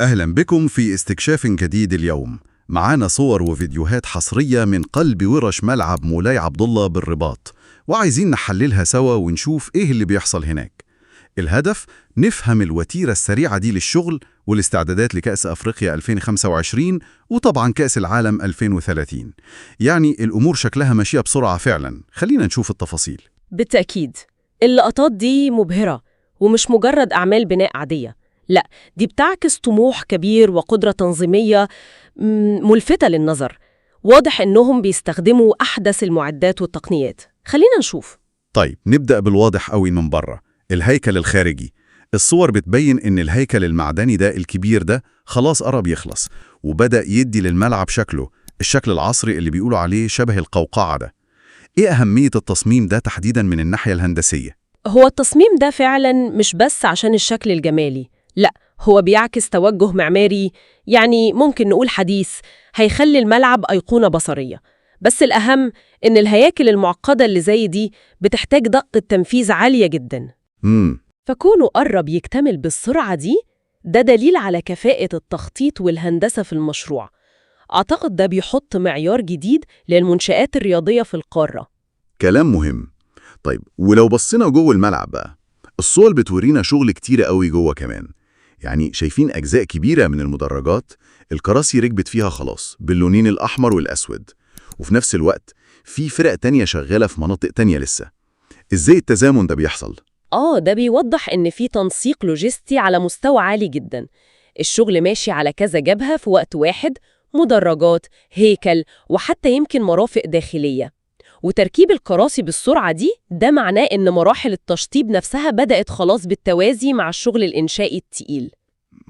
أهلا بكم في استكشاف جديد اليوم. معانا صور وفيديوهات حصرية من قلب ورش ملعب مولاي عبد الله بالرباط، وعايزين نحللها سوا ونشوف إيه اللي بيحصل هناك. الهدف نفهم الوتيرة السريعة دي للشغل والاستعدادات لكأس أفريقيا 2025 وطبعا كأس العالم 2030. يعني الأمور شكلها ماشية بسرعة فعلا. خلينا نشوف التفاصيل. بالتأكيد اللقطات دي مبهرة ومش مجرد أعمال بناء عادية، لا دي بتعكس طموح كبير وقدرة تنظيمية ملفتة للنظر. واضح إنهم بيستخدموا أحدث المعدات والتقنيات. خلينا نشوف. طيب نبدأ بالواضح قوي من بره، الهيكل الخارجي. الصور بتبين إن الهيكل المعدني ده الكبير ده خلاص قرب يخلص، وبدأ يدي للملعب شكله، الشكل العصري اللي بيقولوا عليه شبه القوقعة ده. إيه أهمية التصميم ده تحديداً من الناحية الهندسية؟ هو التصميم ده فعلا مش بس عشان الشكل الجمالي، لا هو بيعكس توجه معماري، يعني ممكن نقول حديث، هيخلي الملعب أيقونة بصرية. بس الأهم إن الهياكل المعقدة اللي زي دي بتحتاج دقة تنفيذ عالية جدا. فكونه قرب يكتمل بالسرعة دي ده دليل على كفاءة التخطيط والهندسة في المشروع. أعتقد ده بيحط معيار جديد للمنشآت الرياضية في القارة. كلام مهم. طيب ولو بصينا جوه الملعب بقى، الصور بتورينا شغل كتير قوي جوه كمان. يعني شايفين أجزاء كبيرة من المدرجات الكراسي ركبت فيها خلاص باللونين الأحمر والأسود، وفي نفس الوقت في فرق تانية شغالة في مناطق تانية لسه. إزاي التزامن ده بيحصل؟ ده بيوضح إن في تنسيق لوجستي على مستوى عالي جدا. الشغل ماشي على كذا جبهة في وقت واحد، مدرجات، هيكل، وحتى يمكن مرافق داخلية. وتركيب الكراسي بالسرعة دي ده معناه إن مراحل التشطيب نفسها بدأت خلاص بالتوازي مع الشغل الإنشائي التقيل.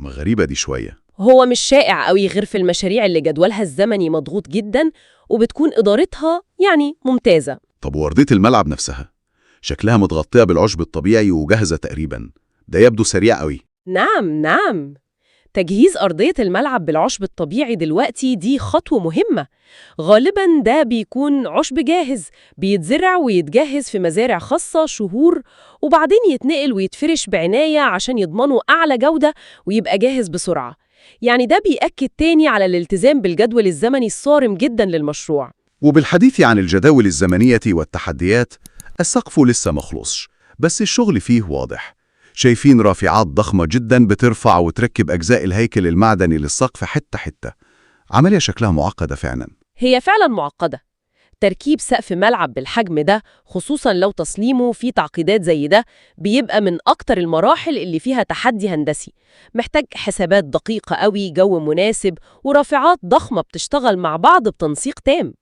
غريبة دي شوية. هو مش شائع قوي غير في المشاريع اللي جدولها الزمني مضغوط جدا وبتكون إدارتها يعني ممتازة. طب وأرضية الملعب نفسها شكلها متغطية بالعشب الطبيعي وجاهزة تقريبا، ده يبدو سريع قوي. نعم، تجهيز أرضية الملعب بالعشب الطبيعي دلوقتي دي خطوة مهمة. غالباً ده بيكون عشب جاهز بيتزرع ويتجهز في مزارع خاصة شهور، وبعدين يتنقل ويتفرش بعناية عشان يضمنوا أعلى جودة ويبقى جاهز بسرعة. يعني ده بيأكد تاني على الالتزام بالجدول الزمني الصارم جداً للمشروع. وبالحديث عن الجداول الزمنية والتحديات، السقف لسه مخلصش بس الشغل فيه واضح. شايفين رافعات ضخمة جدا بترفع وتركب أجزاء الهيكل المعدني للسقف حتة حتة. عملية شكلها معقدة فعلا. هي فعلا معقدة. تركيب سقف ملعب بالحجم ده خصوصا لو تصميمه فيه تعقيدات زي ده بيبقى من أكتر المراحل اللي فيها تحدي هندسي. محتاج حسابات دقيقة قوي، جو مناسب، ورافعات ضخمة بتشتغل مع بعض بتنسيق تام.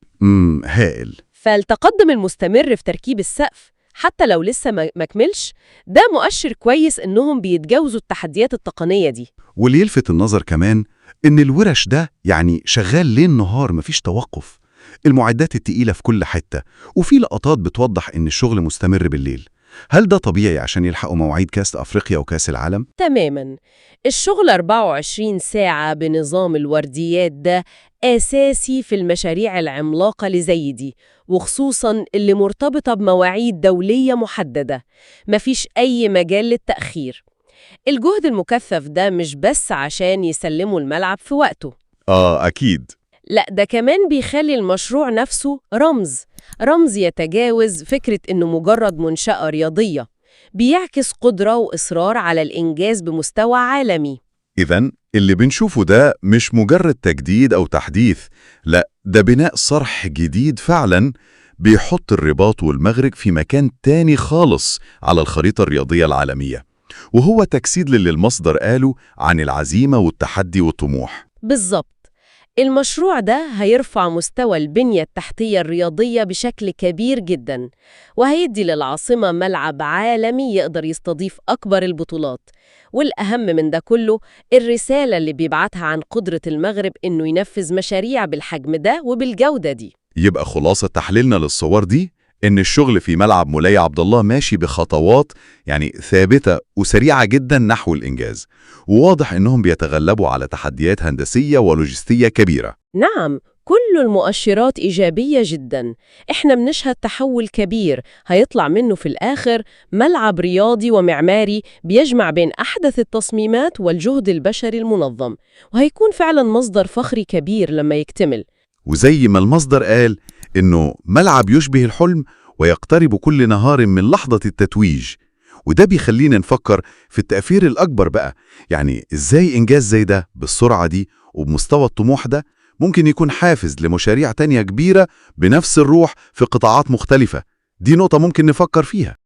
هائل. فالتقدم المستمر في تركيب السقف حتى لو لسه مكملش ده مؤشر كويس إنهم بيتجاوزوا التحديات التقنية دي. واللي يلفت النظر كمان إن الورش ده يعني شغال ليل نهار مفيش توقف. المعدات التقيلة في كل حتة، وفي لقطات بتوضح إن الشغل مستمر بالليل. هل ده طبيعي عشان يلحقوا مواعيد كأس أفريقيا وكأس العالم؟ تماماً. الشغل 24 ساعة بنظام الورديات ده أساسي في المشاريع العملاقة اللي زي دي، وخصوصاً اللي مرتبطة بمواعيد دولية محددة. مفيش أي مجال للتأخير. الجهد المكثف ده مش بس عشان يسلموا الملعب في وقته. أكيد. لا ده كمان بيخلي المشروع نفسه رمز يتجاوز فكرة إنه مجرد منشأة رياضية. بيعكس قدرة وإصرار على الإنجاز بمستوى عالمي. إذن اللي بنشوفه ده مش مجرد تجديد أو تحديث، لا ده بناء صرح جديد فعلا، بيحط الرباط والمغرب في مكان تاني خالص على الخريطة الرياضية العالمية. وهو تجسيد للي المصدر قاله عن العزيمة والتحدي والطموح. بالظبط. المشروع ده هيرفع مستوى البنية التحتية الرياضية بشكل كبير جدا، وهيدي للعاصمة ملعب عالمي يقدر يستضيف أكبر البطولات. والأهم من ده كله الرسالة اللي بيبعتها عن قدرة المغرب إنه ينفذ مشاريع بالحجم ده وبالجودة دي. يبقى خلاصة تحليلنا للصور دي إن الشغل في ملعب مولاي عبد الله ماشي بخطوات يعني ثابتة وسريعة جدا نحو الإنجاز، وواضح إنهم بيتغلبوا على تحديات هندسية ولوجستية كبيرة. نعم، كل المؤشرات إيجابية جدا. إحنا بنشهد تحول كبير هيطلع منه في الآخر ملعب رياضي ومعماري بيجمع بين أحدث التصميمات والجهد البشري المنظم، وهيكون فعلا مصدر فخري كبير لما يكتمل. وزي ما المصدر قال إنه ملعب يشبه الحلم ويقترب كل نهار من لحظة التتويج. وده بيخلينا نفكر في التأثير الأكبر بقى، يعني إزاي إنجاز زي ده بالسرعة دي وبمستوى الطموح ده ممكن يكون حافز لمشاريع تانية كبيرة بنفس الروح في قطاعات مختلفة. دي نقطة ممكن نفكر فيها.